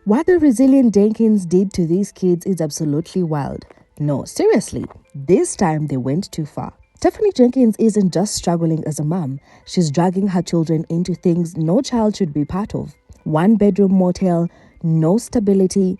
What the resilient Jenkins did to these kids is absolutely wild. No, seriously, this time they went too far. Stephanie Jenkins isn't just struggling as a mom, she's dragging her children into things no child should be part of. One-bedroom motel, no stability,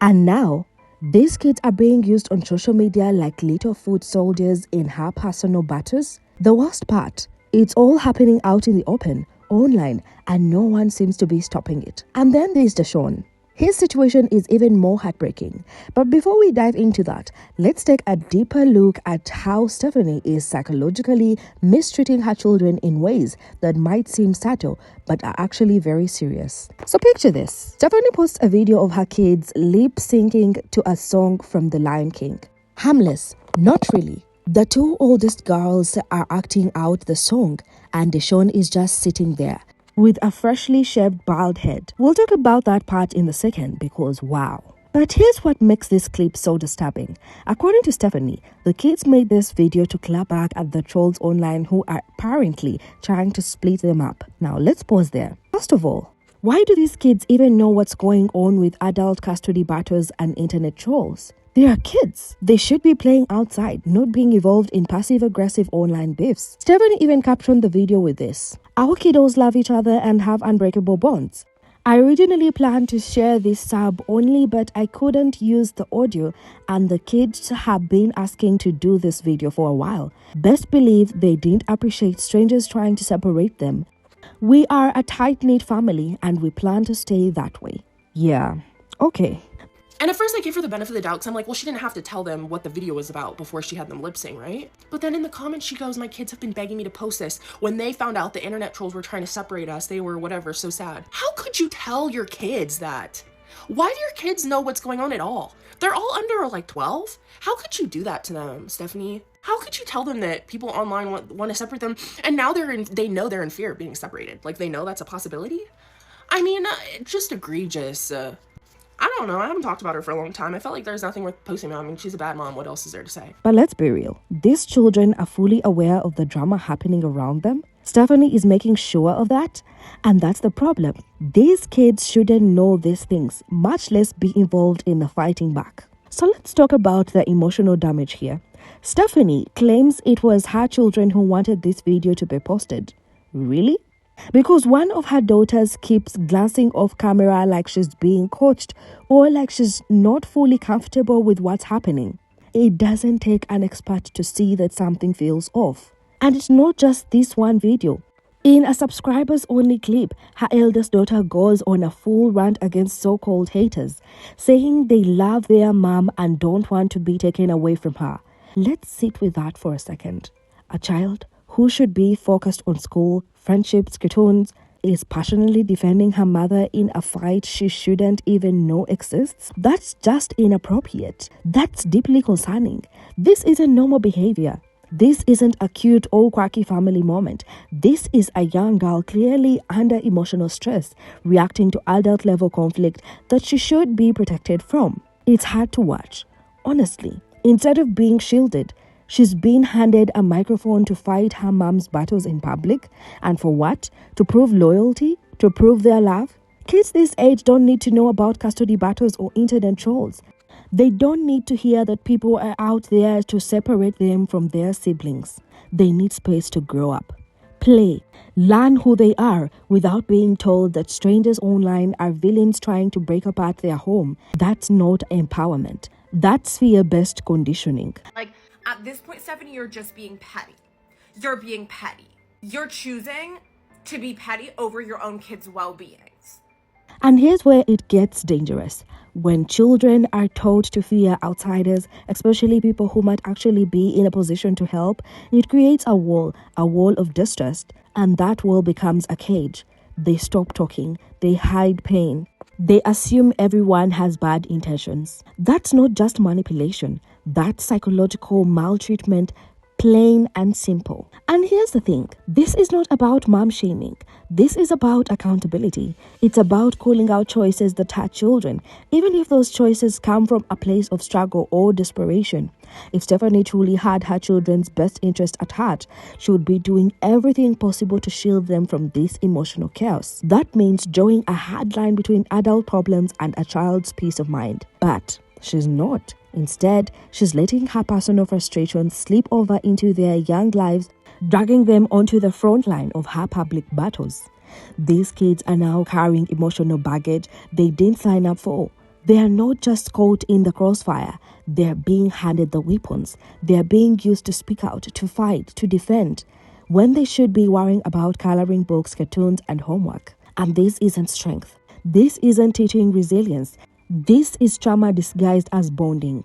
and now these kids are being used on social media like little foot soldiers in her personal battles. The worst part, it's all happening out in the open, online, and no one seems to be stopping it. And then there's Deshaun. His situation is even more heartbreaking. But before we dive into that, let's take a deeper look at how Stephanie is psychologically mistreating her children in ways that might seem subtle but are actually very serious. So picture this. Stephanie posts a video of her kids lip-syncing to a song from The Lion King. Harmless, not really. The two oldest girls are acting out the song and Deshaun is just sitting there with a freshly shaved bald head. We'll talk about that part in a second because wow. But here's what makes this clip so disturbing. According to Stephanie, the kids made this video to clap back at the trolls online who are apparently trying to split them up. Now let's pause there. First of all, why do these kids even know what's going on with adult custody battles and internet trolls? They are kids. They should be playing outside, not being involved in passive-aggressive online beefs. Stephanie even captioned the video with this: "Our kiddos love each other and have unbreakable bonds. I originally planned to share this sub only, but I couldn't use the audio and the kids have been asking to do this video for a while. Best believe they didn't appreciate strangers trying to separate them. We are a tight-knit family and we plan to stay that way." Yeah, okay. And at first I gave her the benefit of the doubt because I'm like, well, she didn't have to tell them what the video was about before she had them lip sync, right? But then in the comments she goes, "My kids have been begging me to post this. When they found out the internet trolls were trying to separate us, they were whatever, so sad." How could you tell your kids that? Why do your kids know what's going on at all? They're all under like 12? How could you do that to them, Stephanie? How could you tell them that people online want to separate them and now they know they're in fear of being separated? Like they know that's a possibility? I mean, just egregious. I don't know. I haven't talked about her for a long time. I felt like there's nothing worth posting about. I mean, she's a bad mom. What else is there to say? But let's be real. These children are fully aware of the drama happening around them. Stephanie is making sure of that. And that's the problem. These kids shouldn't know these things, much less be involved in the fighting back. So let's talk about the emotional damage here. Stephanie claims it was her children who wanted this video to be posted. Really? Because one of her daughters keeps glancing off camera like she's being coached or like she's not fully comfortable with what's happening. It doesn't take an expert to see that something feels off. And it's not just this one video. In a subscribers-only clip, her eldest daughter goes on a full rant against so-called haters, saying they love their mom and don't want to be taken away from her. Let's sit with that for a second. A child who should be focused on school, friendships, cartoons, is passionately defending her mother in a fight she shouldn't even know exists? That's just inappropriate. That's deeply concerning. This isn't normal behavior. This isn't a cute or quirky family moment. This is a young girl clearly under emotional stress, reacting to adult-level conflict that she should be protected from. It's hard to watch. Honestly, instead of being shielded, she's been handed a microphone to fight her mom's battles in public. And for what? To prove loyalty? To prove their love? Kids this age don't need to know about custody battles or internet trolls. They don't need to hear that people are out there to separate them from their siblings. They need space to grow up, play, learn who they are without being told that strangers online are villains trying to break apart their home. That's not empowerment. That's fear-based conditioning. Like, at this point, Stephanie, you're just being petty. You're being petty. You're choosing to be petty over your own kids' well-beings. And here's where it gets dangerous. When children are taught to fear outsiders, especially people who might actually be in a position to help, it creates a wall of distrust, and that wall becomes a cage. They stop talking. They hide pain. They assume everyone has bad intentions. That's not just manipulation. That's psychological maltreatment Plain and simple. And here's the thing, this is not about mom shaming. This is about accountability. It's about calling out choices that hurt children, even if those choices come from a place of struggle or desperation. If Stephanie truly had her children's best interest at heart, she would be doing everything possible to shield them from this emotional chaos. That means drawing a hard line between adult problems and a child's peace of mind. But she's not. Instead, she's letting her personal frustrations slip over into their young lives, dragging them onto the front line of her public battles. These kids are now carrying emotional baggage they didn't sign up for. They are not just caught in the crossfire, they are being handed the weapons. They are being used to speak out, to fight, to defend, when they should be worrying about coloring books, cartoons, and homework. And this isn't strength. This isn't teaching resilience. This is trauma disguised as bonding.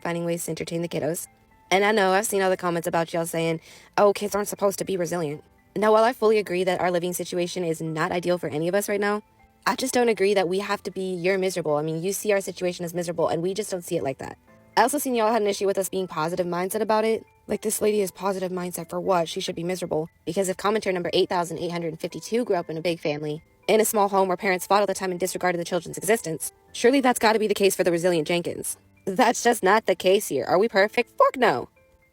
Finding ways to entertain the kiddos. And I know I've seen other comments about y'all saying, oh, kids aren't supposed to be resilient. Now, while I fully agree that our living situation is not ideal for any of us right now, I just don't agree that we have to be, you're miserable. I mean, you see our situation as miserable, and we just don't see it like that. I also seen y'all had an issue with us being positive mindset about it. Like, this lady is positive mindset for what? She should be miserable. Because if commenter number 8,852 grew up in a big family, in a small home where parents fought all the time and disregarded the children's existence, surely that's got to be the case for the resilient Jenkins. That's just not the case here. Are we perfect? Fuck no.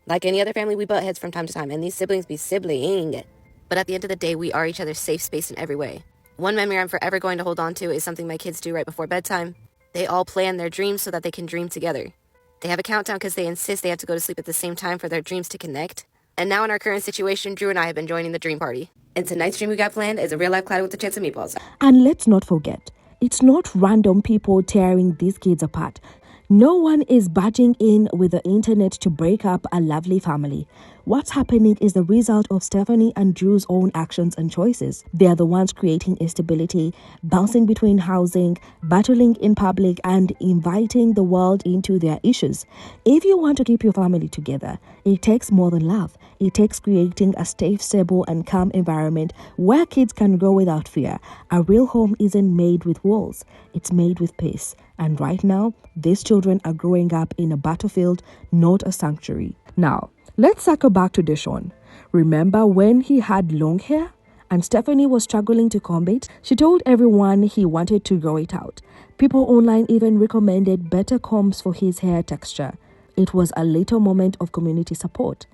Like any other family, we butt heads from time to time, and these siblings be sibling. But at the end of the day, we are each other's safe space in every way. One memory I'm forever going to hold on to is something my kids do right before bedtime. They all plan their dreams so that they can dream together. They have a countdown because they insist they have to go to sleep at the same time for their dreams to connect. And now in our current situation, Drew and I have been joining the dream party. And tonight's dream we got planned is a real-life cloud with a chance of meatballs. And let's not forget, it's not random people tearing these kids apart. No one is barging in with the internet to break up a lovely family. What's happening is the result of Stephanie and Drew's own actions and choices. They are the ones creating instability, bouncing between housing, battling in public, and inviting the world into their issues. If you want to keep your family together, it takes more than love. It takes creating a safe, stable, and calm environment where kids can grow without fear. A real home isn't made with walls, it's made with peace. And right now, these children are growing up in a battlefield, not a sanctuary. Now, let's circle back to Deshaun. Remember when he had long hair and Stephanie was struggling to comb it? She told everyone he wanted to grow it out. People online even recommended better combs for his hair texture. It was a little moment of community support.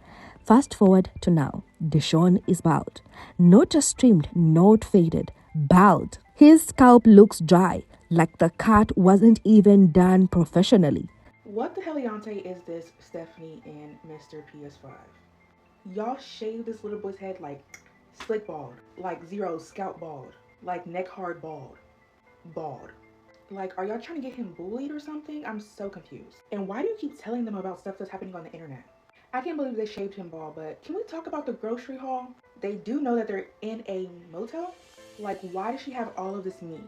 Fast forward to now, Deshaun is bald. Not just trimmed, not faded, bald. His scalp looks dry, like the cut wasn't even done professionally. What the heliante is this Stephanie and Mr. PS5? Y'all shaved this little boy's head like slick bald, like zero scalp bald, like neck hard bald. Like, are y'all trying to get him bullied or something? I'm so confused. And why do you keep telling them about stuff that's happening on the internet? I can't believe they shaved him bald, but can we talk about the grocery haul? They do know that they're in a motel? Like, why does she have all of this meat?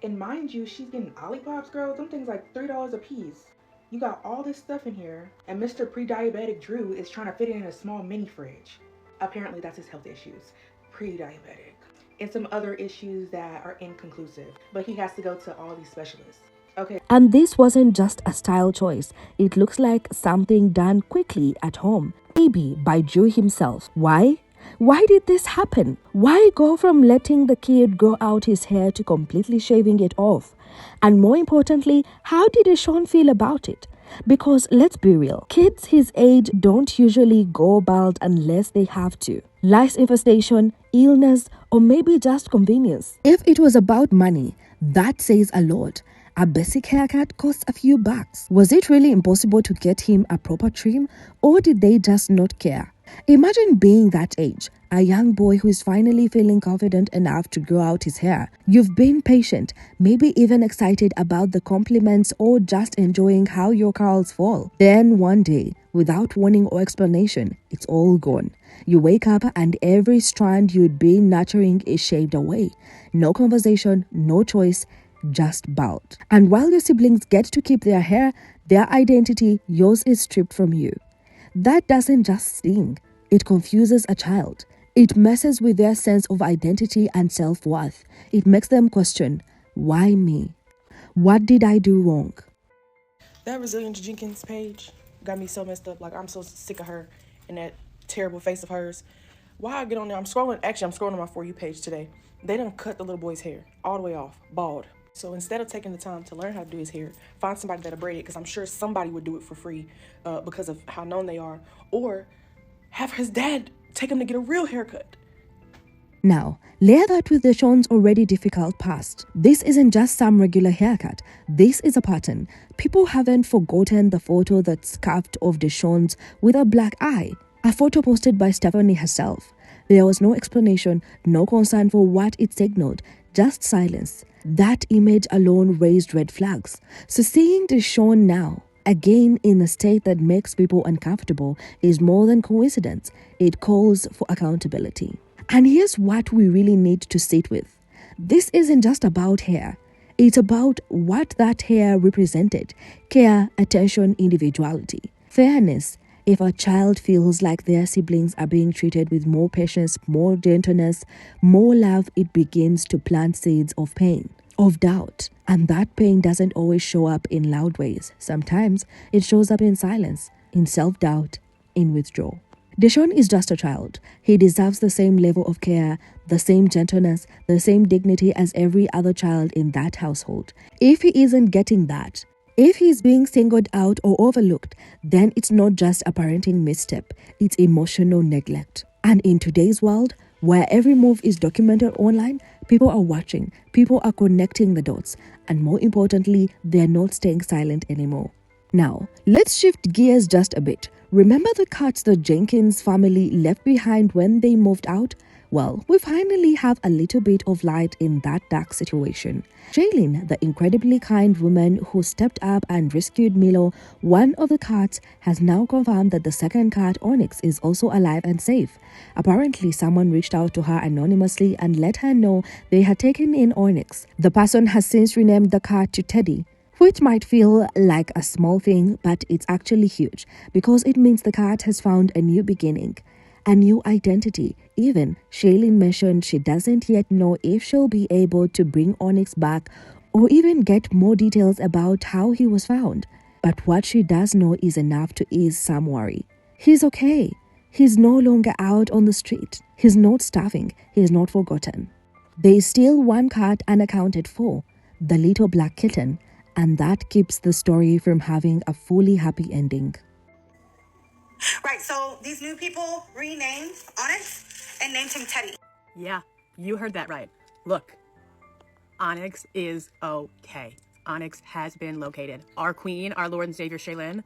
And mind you, she's getting Ollipops, girl. Them things like $3 a piece. You got all this stuff in here, and Mr. Pre-diabetic Drew is trying to fit it in a small mini fridge. Apparently that's his health issues. Pre-diabetic. And some other issues that are inconclusive. But he has to go to all these specialists. Okay. And this wasn't just a style choice. It looks like something done quickly at home. Maybe by Drew himself. Why? Why did this happen? Why go from letting the kid grow out his hair to completely shaving it off? And more importantly, how did Deshaun feel about it? Because let's be real, kids his age don't usually go bald unless they have to. Lice infestation, illness, or maybe just convenience. If it was about money, that says a lot. A basic haircut costs a few bucks. Was it really impossible to get him a proper trim, or did they just not care? Imagine being that age, a young boy who is finally feeling confident enough to grow out his hair. You've been patient, maybe even excited about the compliments or just enjoying how your curls fall. Then one day, without warning or explanation, it's all gone. You wake up and every strand you'd been nurturing is shaved away. No conversation, no choice, just bald. And while your siblings get to keep their hair, their identity, yours is stripped from you. That doesn't just sting. It confuses a child. It messes with their sense of identity and self-worth. It makes them question, why me? What did I do wrong? That Resilience Jenkins page got me so messed up. Like, I'm so sick of her and that terrible face of hers. While I get on there, I'm scrolling on my For You page today. They done cut the little boy's hair all the way off, bald. So instead of taking the time to learn how to do his hair, find somebody that'll braid it, because I'm sure somebody would do it for free because of how known they are, or have his dad take him to get a real haircut. Now, layer that with Deshawn's already difficult past. This isn't just some regular haircut. This is a pattern. People haven't forgotten the photo that's scuffed of Deshawn's with a black eye. A photo posted by Stephanie herself. There was no explanation, no concern for what it signaled, just silence. That image alone raised red flags. So seeing Deshawn now, again in a state that makes people uncomfortable, is more than coincidence. It calls for accountability. And here's what we really need to sit with. This isn't just about hair. It's about what that hair represented. Care, attention, individuality. Fairness. If a child feels like their siblings are being treated with more patience, more gentleness, more love, it begins to plant seeds of pain, of doubt. And that pain doesn't always show up in loud ways. Sometimes it shows up in silence, in self-doubt, in withdrawal. Deshawn is just a child. He deserves the same level of care, the same gentleness, the same dignity as every other child in that household. If he isn't getting that, if he's being singled out or overlooked, then it's not just a parenting misstep, it's emotional neglect. And in today's world, where every move is documented online, people are watching, people are connecting the dots, and more importantly, they're not staying silent anymore. Now, let's shift gears just a bit. Remember the cuts the Jenkins family left behind when they moved out? Well, we finally have a little bit of light in that dark situation. Shailene, the incredibly kind woman who stepped up and rescued Milo, one of the cats, has now confirmed that the second cat, Onyx, is also alive and safe. Apparently, someone reached out to her anonymously and let her know they had taken in Onyx. The person has since renamed the cat to Teddy, which might feel like a small thing, but it's actually huge because it means the cat has found a new beginning, a new identity. Even Shailene mentioned she doesn't yet know if she'll be able to bring Onyx back or even get more details about how he was found. But what she does know is enough to ease some worry. He's okay. He's no longer out on the street. He's not starving. He's not forgotten. There is still one cat unaccounted for, the little black kitten, and that keeps the story from having a fully happy ending. Right, so these new people renamed Onyx and named him Teddy. Yeah, you heard that right. Look, Onyx is okay. Onyx has been located. Our queen, our Lord and Savior Shailene,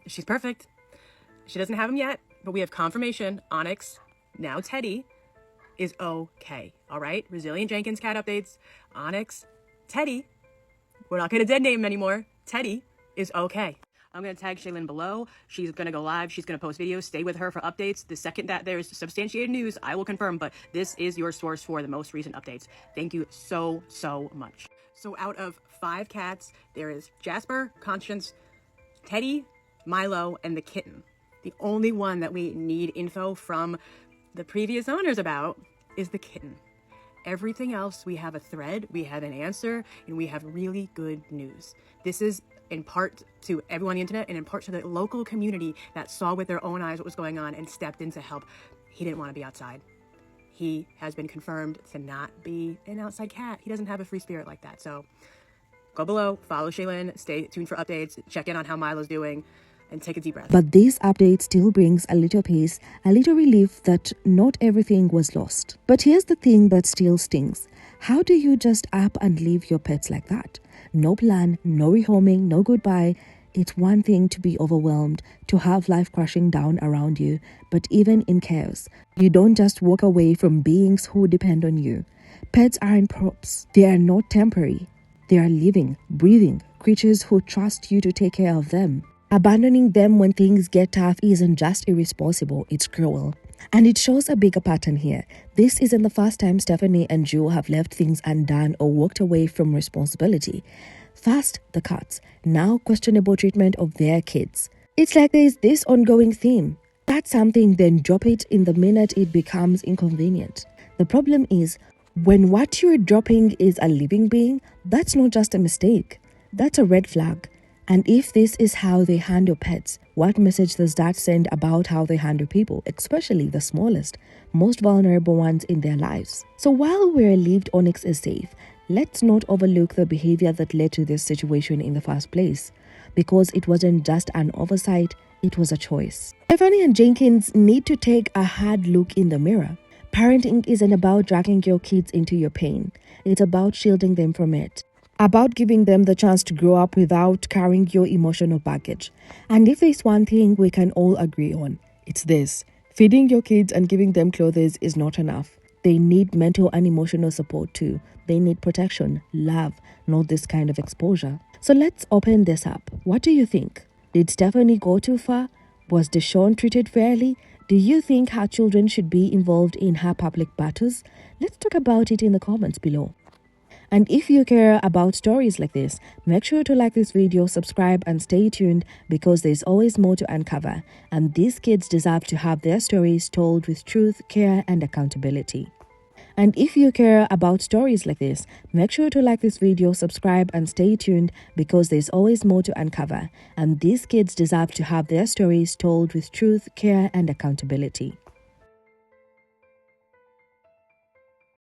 she's perfect. She doesn't have him yet, but we have confirmation. Onyx, now Teddy, is okay. All right? Resilient Jenkins cat updates. Onyx, Teddy, we're not going to dead name him anymore. Teddy is okay. I'm going to tag Shailene below. She's going to go live. She's going to post videos. Stay with her for updates. The second that there's substantiated news, I will confirm. But this is your source for the most recent updates. Thank you so, so much. So out of 5 cats, there is Jasper, Conscience, Teddy, Milo, and the kitten. The only one that we need info from the previous owners about is the kitten. Everything else, we have a thread, we have an answer, and we have really good news. This is in part to everyone on the internet and in part to the local community that saw with their own eyes what was going on and stepped in to help. He didn't want to be outside. He has been confirmed to not be an outside cat. He doesn't have a free spirit like that. So go below, follow Shailene, stay tuned for updates, check in on how Milo's doing, and take a deep breath. But this update still brings a little peace, a little relief that not everything was lost. But here's the thing that still stings. How do you just up and leave your pets like that? No plan, no rehoming, no goodbye. It's one thing to be overwhelmed, to have life crashing down around you, but even in chaos, you don't just walk away from beings who depend on you. Pets aren't props. They are not temporary. They are living, breathing creatures who trust you to take care of them. Abandoning them when things get tough isn't just irresponsible, it's cruel. And it shows a bigger pattern here. This isn't the first time Stephanie and Drew have left things undone or walked away from responsibility. First, the cats, now questionable treatment of their kids. It's like there's this ongoing theme. Start something, then drop it in the minute it becomes inconvenient. The problem is, when what you're dropping is a living being, that's not just a mistake. That's a red flag. And if this is how they handle pets, what message does that send about how they handle people, especially the smallest, most vulnerable ones in their lives? So while we're relieved Onyx is safe, let's not overlook the behavior that led to this situation in the first place, because it wasn't just an oversight, it was a choice. Stephanie and Jenkins need to take a hard look in the mirror. Parenting isn't about dragging your kids into your pain. It's about shielding them from it. About giving them the chance to grow up without carrying your emotional baggage. And if there's one thing we can all agree on, it's this. Feeding your kids and giving them clothes is not enough. They need mental and emotional support too. They need protection, love, not this kind of exposure. So let's open this up. What do you think? Did Stephanie go too far? Was Deshawn treated fairly? Do you think her children should be involved in her public battles? Let's talk about it in the comments below. And if you care about stories like this, make sure to like this video, subscribe, and stay tuned because there's always more to uncover. And these kids deserve to have their stories told with truth, care, and accountability. And if you care about stories like this, make sure to like this video, subscribe, and stay tuned because there's always more to uncover. And these kids deserve to have their stories told with truth, care, and accountability.